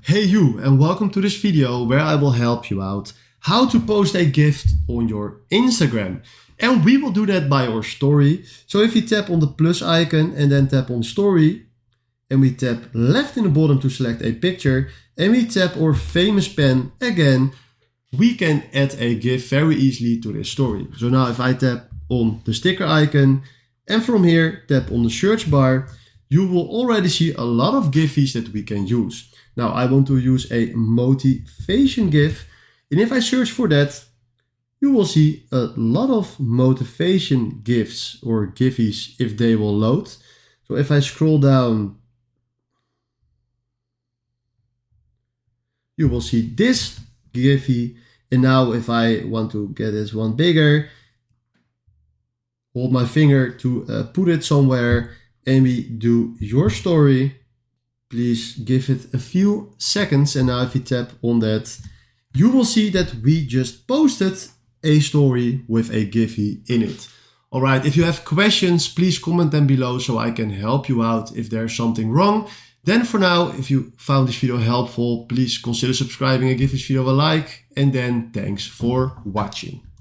Hey you, and welcome to this video where I will help you out how to post a gift on your Instagram. And we will do that by our story. So if you tap on the plus icon and then tap on story, and we tap left in the bottom to select a picture, and we tap our famous pen again, we can add a GIF very easily to this story. So now if I tap on the sticker icon and from here tap on the search bar, you will already see a lot of GIFs that we can use. Now I want to use a motivation GIF, and if I search for that, you will see a lot of motivation GIFs or GIFs if they will load. So if I scroll down, you will see this Giphy. And now if I want to get this one bigger, hold my finger to put it somewhere, and we do your story. Please give it a few seconds, and now if you tap on that, you will see that we just posted a story with a Giphy in it. Alright, if you have questions, please comment them below so I can help you out if there's something wrong. Then for now, if you found this video helpful, please consider subscribing and give this video a like, and then thanks for watching.